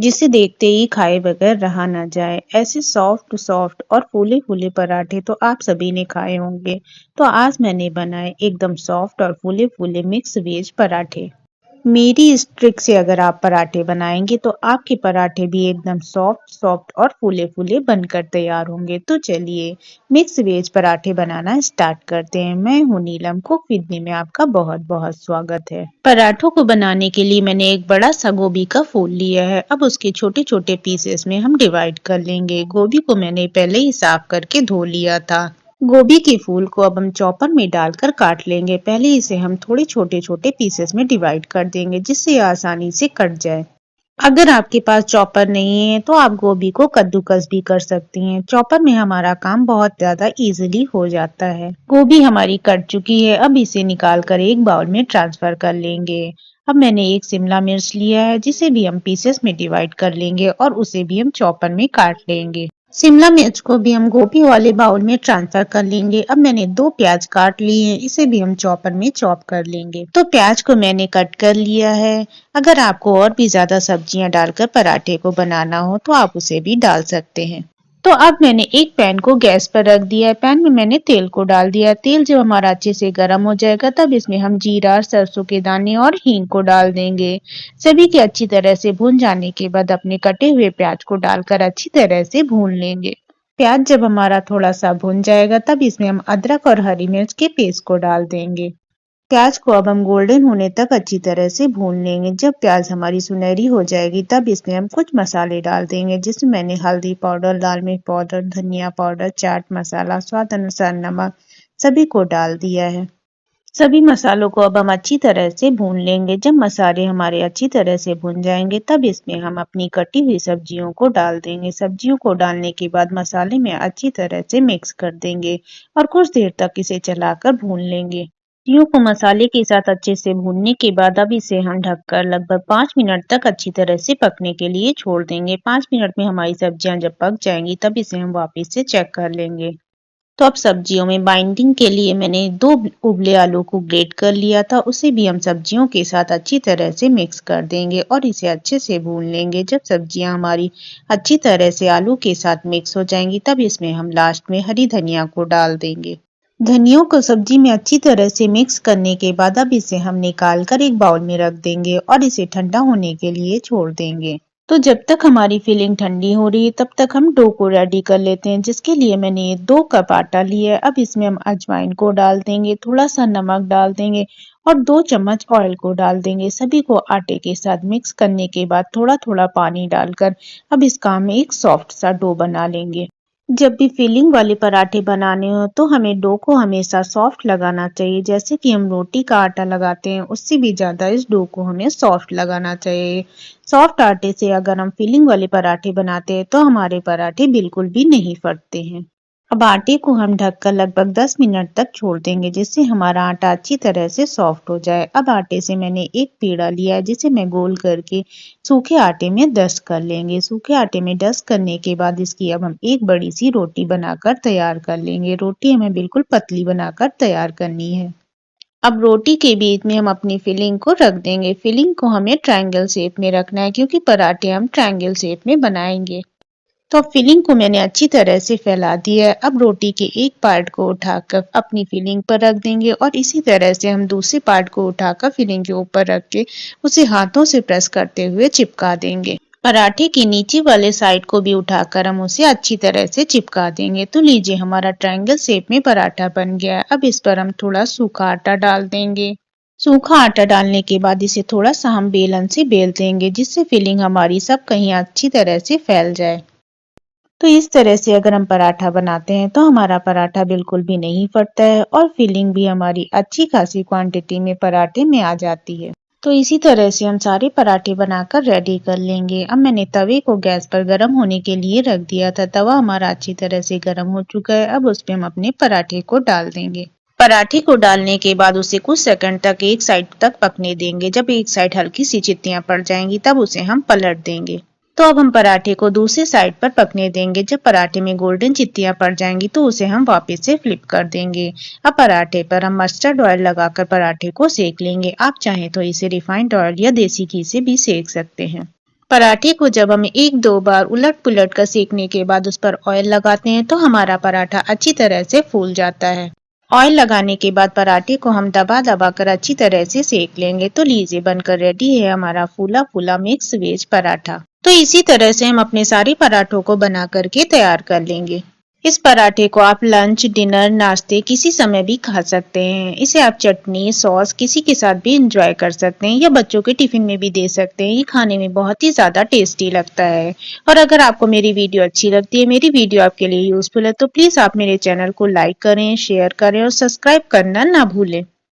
जिसे देखते ही खाए बगैर रहा ना जाए। ऐसे सॉफ्ट सॉफ्ट और फूले फूले पराठे तो आप सभी ने खाए होंगे। तो आज मैंने बनाए एकदम सॉफ्ट और फूले फूले मिक्स वेज पराठे। मेरी इस ट्रिक से अगर आप पराठे बनाएंगे तो आपके पराठे भी एकदम सॉफ्ट सॉफ्ट और फूले फूले बनकर तैयार होंगे। तो चलिए मिक्स वेज पराठे बनाना स्टार्ट करते हैं। मैं हूं नीलम, कुक विद मी में आपका बहुत बहुत स्वागत है। पराठों को बनाने के लिए मैंने एक बड़ा सा गोभी का फूल लिया है। अब उसके छोटे छोटे पीसेस में हम डिवाइड कर लेंगे। गोभी को मैंने पहले ही साफ करके धो लिया था। गोभी के फूल को अब हम चॉपर में डालकर काट लेंगे। पहले इसे हम थोड़े छोटे छोटे पीसेस में डिवाइड कर देंगे जिससे आसानी से कट जाए। अगर आपके पास चॉपर नहीं है तो आप गोभी को कद्दूकस भी कर सकती हैं। चॉपर में हमारा काम बहुत ज्यादा इजीली हो जाता है। गोभी हमारी कट चुकी है। अब इसे निकाल कर एक बाउल में ट्रांसफर कर लेंगे। अब मैंने एक शिमला मिर्च लिया है जिसे भी हम पीसेस में डिवाइड कर लेंगे और उसे भी हम चॉपर में काट लेंगे। शिमला मिर्च को भी हम गोभी वाले बाउल में ट्रांसफर कर लेंगे। अब मैंने 2 प्याज काट लिए हैं, इसे भी हम चॉपर में चॉप कर लेंगे। तो प्याज को मैंने कट कर लिया है। अगर आपको और भी ज्यादा सब्जियां डालकर पराठे को बनाना हो तो आप उसे भी डाल सकते हैं। तो अब मैंने एक पैन को गैस पर रख दिया है। पैन में मैंने तेल को डाल दिया। तेल जब हमारा अच्छे से गर्म हो जाएगा तब इसमें हम जीरा, सरसों के दाने और हींग को डाल देंगे। सभी के अच्छी तरह से भून जाने के बाद अपने कटे हुए प्याज को डालकर अच्छी तरह से भून लेंगे। प्याज जब हमारा थोड़ा सा भुन जाएगा तब इसमें हम अदरक और हरी मिर्च के पेस्ट को डाल देंगे। प्याज को अब हम गोल्डन होने तक अच्छी तरह से भून लेंगे। जब प्याज हमारी सुनहरी हो जाएगी तब इसमें हम कुछ मसाले डाल देंगे जिसमें मैंने हल्दी पाउडर, लाल मिर्च पाउडर, धनिया पाउडर, चाट मसाला, स्वाद अनुसार नमक सभी को डाल दिया है। सभी मसालों को अब हम अच्छी तरह से भून लेंगे। जब मसाले हमारे अच्छी तरह से भून जाएंगे तब इसमें हम अपनी कटी हुई सब्जियों को डाल देंगे। सब्जियों को डालने के बाद मसाले में अच्छी तरह से मिक्स कर देंगे और कुछ देर तक इसे चलाकर भून लेंगे। सब्जियों को मसाले के साथ अच्छे से भूनने के बाद अब इसे हम ढककर लगभग 5 मिनट तक अच्छी तरह से पकने के लिए छोड़ देंगे। 5 मिनट में हमारी सब्जियां जब पक जाएंगी तब इसे हम वापस से चेक कर लेंगे। तो अब सब्जियों में बाइंडिंग के लिए मैंने 2 उबले आलू को ग्रेट कर लिया था। उसे भी हम सब्जियों के साथ अच्छी तरह से मिक्स कर देंगे और इसे अच्छे से भून लेंगे। जब सब्जियां हमारी अच्छी तरह से आलू के साथ मिक्स हो जाएंगी तब इसमें हम लास्ट में हरी धनिया को डाल देंगे। धनियों को सब्जी में अच्छी तरह से मिक्स करने के बाद अब इसे हम निकाल कर एक बाउल में रख देंगे और इसे ठंडा होने के लिए छोड़ देंगे। तो जब तक हमारी फिलिंग ठंडी हो रही है तब तक हम डो को रेडी कर लेते हैं, जिसके लिए मैंने ये 2 कप आटा लिया है। अब इसमें हम अजवाइन को डाल देंगे, थोड़ा सा नमक डाल देंगे और 2 चम्मच ऑयल को डाल देंगे। सभी को आटे के साथ मिक्स करने के बाद थोड़ा थोड़ा पानी डालकर अब इसका हम एक सॉफ्ट सा डो बना लेंगे। जब भी फिलिंग वाले पराठे बनाने हो तो हमें डो को हमेशा सॉफ्ट लगाना चाहिए। जैसे कि हम रोटी का आटा लगाते हैं उससे भी ज्यादा इस डो को हमें सॉफ्ट लगाना चाहिए। सॉफ्ट आटे से अगर हम फिलिंग वाले पराठे बनाते हैं तो हमारे पराठे बिल्कुल भी नहीं फटते हैं। अब आटे को हम ढककर लगभग 10 मिनट तक छोड़ देंगे जिससे हमारा आटा अच्छी तरह से सॉफ्ट हो जाए। अब आटे से मैंने एक पेड़ा लिया है जिसे मैं गोल करके सूखे आटे में डस्ट कर लेंगे। सूखे आटे में डस्ट करने के बाद इसकी अब हम एक बड़ी सी रोटी बनाकर तैयार कर लेंगे। रोटी हमें बिल्कुल पतली बनाकर तैयार करनी है। अब रोटी के बीच में हम अपनी फिलिंग को रख देंगे। फिलिंग को हमें ट्रायंगल शेप में रखना है क्योंकि पराठे हम ट्रायंगल शेप में बनाएंगे। तो अब फिलिंग को मैंने अच्छी तरह से फैला दिया है। अब रोटी के एक पार्ट को उठाकर अपनी फिलिंग पर रख देंगे और इसी तरह से हम दूसरे पार्ट को उठाकर फिलिंग के ऊपर रख के उसे हाथों से प्रेस करते हुए चिपका देंगे। पराठे के नीचे वाले साइड को भी उठाकर हम उसे अच्छी तरह से चिपका देंगे। तो लीजिए हमारा ट्रायंगल शेप में पराठा बन गया है। अब इस पर हम थोड़ा सूखा आटा डाल देंगे। सूखा आटा डालने के बाद इसे थोड़ा सा हम बेलन से बेल देंगे जिससे फिलिंग हमारी सब कहीं अच्छी तरह से फैल जाए। तो इस तरह से अगर हम पराठा बनाते हैं तो हमारा पराठा बिल्कुल भी नहीं फटता है और फिलिंग भी हमारी अच्छी खासी क्वांटिटी में पराठे में आ जाती है। तो इसी तरह से हम सारे पराठे बनाकर रेडी कर लेंगे। अब मैंने तवे को गैस पर गर्म होने के लिए रख दिया था। तवा हमारा अच्छी तरह से गर्म हो चुका है। अब उस पर हम अपने पराठे को डाल देंगे। पराठे को डालने के बाद उसे कुछ सेकंड तक एक साइड तक पकने देंगे। जब एक साइड हल्की सी चित्तियां पड़ जाएंगी तब उसे हम पलट देंगे। तो अब हम पराठे को दूसरी साइड पर पकने देंगे। जब पराठे में गोल्डन चित्तियां पड़ जाएंगी तो उसे हम वापस से फ्लिप कर देंगे। अब पराठे पर हम मस्टर्ड ऑयल लगाकर पराठे को सेक लेंगे। आप चाहें तो इसे रिफाइंड ऑयल या देसी घी से भी सेक सकते हैं। पराठे को जब हम एक दो बार उलट पुलट कर सेकने के बाद उस पर ऑयल लगाते हैं तो हमारा पराठा अच्छी तरह से फूल जाता है। ऑयल लगाने के बाद पराठे को हम दबा दबा कर अच्छी तरह से सेक लेंगे। तो लीजिए बनकर रेडी है हमारा फूला फूला मिक्स वेज पराठा। तो इसी तरह से हम अपने सारे पराठों को बना करके तैयार कर लेंगे। इस पराठे को आप लंच, डिनर, नाश्ते किसी समय भी खा सकते हैं। इसे आप चटनी, सॉस किसी के साथ भी इंजॉय कर सकते हैं या बच्चों के टिफिन में भी दे सकते हैं। ये खाने में बहुत ही ज्यादा टेस्टी लगता है। और अगर आपको मेरी वीडियो अच्छी लगती है, मेरी वीडियो आपके लिए यूजफुल है, तो प्लीज आप मेरे चैनल को लाइक करें, शेयर करें और सब्सक्राइब करना ना भूलें।